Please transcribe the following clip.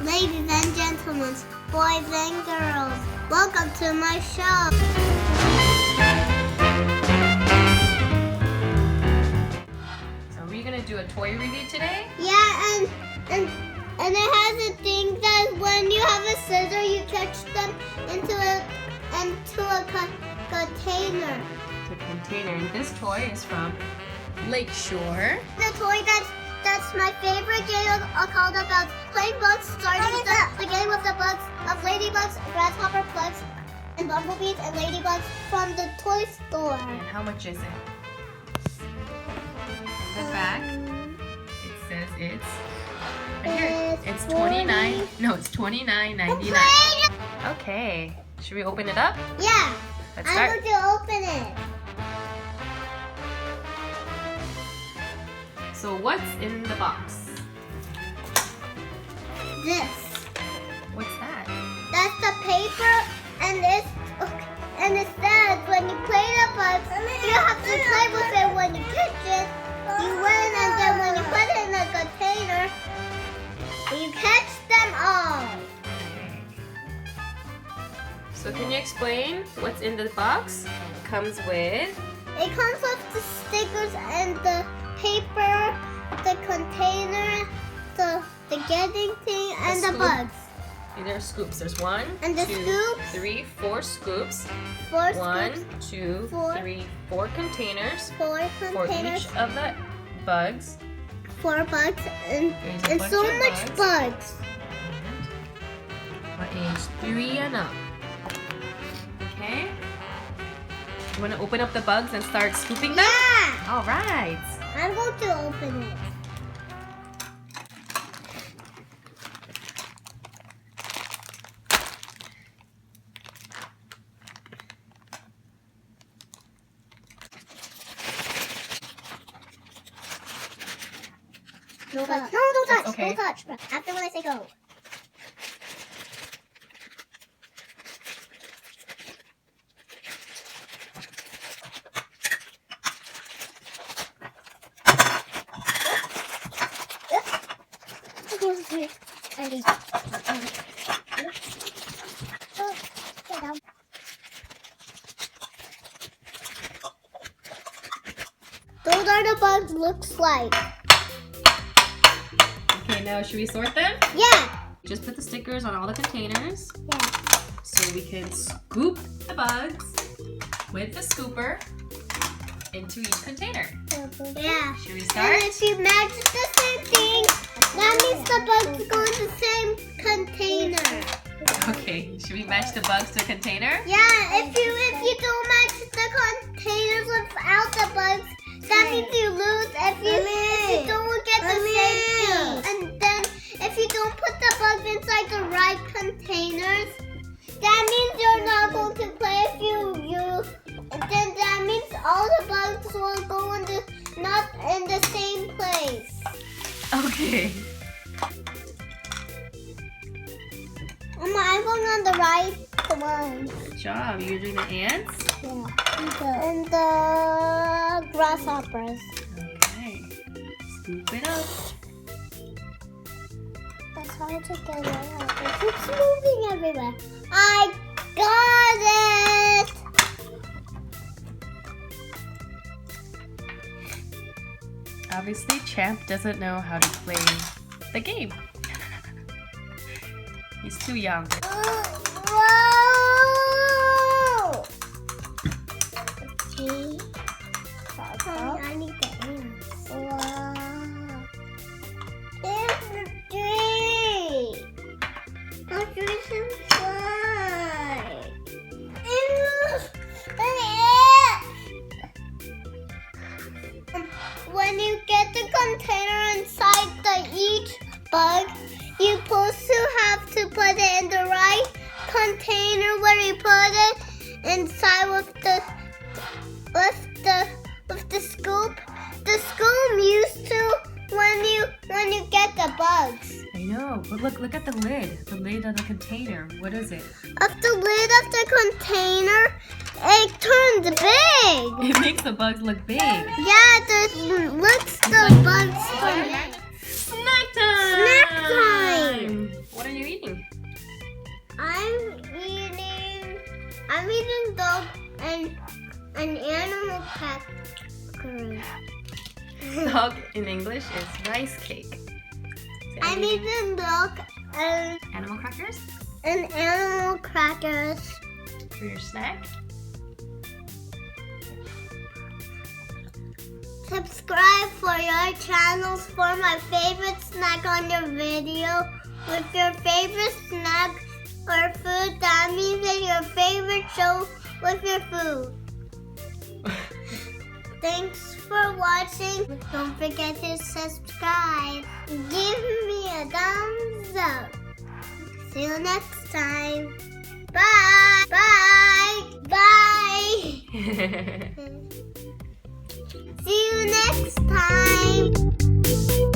Ladies and gentlemen, boys and girls, welcome to my show. So are we gonna do a toy review today? Yeah, and it has a thing that when you have a scissor, you catch them into a container. The container. And this toy is from Lakeshore. The toy that's my favorite game called about playing bugs, starting the game with the bugs of ladybugs, grasshopper bugs, and bumblebees and ladybugs from the toy store. And how much is it? In the back, it says it's right here. It's $29. No, it's $29.99. Okay. Should we open it up? Yeah. Let's I'm start. going to open it. So what's in the box? This. What's that? That's the paper, and it says when you play the bugs, you have to play with it. When you catch it, you win, and then when you put it in a container, you catch them all. So can you explain what's in the box? It comes with It comes with the stickers and the paper, the container, the getting thing, and the scoop. bugs. there are scoops. There's one, And the two, scoops. 3, 4 scoops. Four One, scoops, 2, four. 3, 4 containers four for containers, each of the bugs. 4 bugs, and There's a bunch so of much bugs. For age 3 and up. Okay. You want to open up the bugs and start scooping them? Yeah! All right. I'm going to open it. No touch. No, don't touch. Okay. Don't touch. After when I say go. Those are the bugs looks like. Okay, now should we sort them? Yeah. Just put the stickers on all the containers Yeah. so we can scoop the bugs with the scooper into each container. Yeah. Should we And start? if you match the same thing, that means the bugs go in the same container. Okay, should we match the bugs to a container? Yeah, if you don't match the containers without the bugs, that means you lose. If you don't get the same thing, and then if you don't put the bugs inside the right containers, that means you're not going to play. If then that means all the bugs will go not in the same place. Okay. I'm going on the right one. Good job. You're doing the ants? Yeah. And the grasshoppers. Okay. Scoop it up. That's hard to get out. It keeps moving everywhere. I got it! Obviously, Champ doesn't know how to play the game. He's too young. Whoa! Okay. I need the ants. Wow. There's the tree. I'll do some slide. When you get the container inside each bug, you're supposed to have to put it in the right container where you put it inside with the scoop. The scoop used to when you get the bugs. I know, but look at the lid. The lid of the container. What is it? Of the lid of the container, it turns big. It makes the bugs look big. Yeah, the bugs turn. Snack time! Snack time! What are you I'm eating dog and an animal cracker. Dog in English is rice cake. I'm eating dog and animal crackers animal crackers for your snack. Subscribe for your channels for my favorite snack on your video. With your favorite snack or food, that means that your favorite show with your food. Thanks for watching. Don't forget to subscribe. Give me a thumbs up. See you next time. Bye. Bye. Bye. See you next time.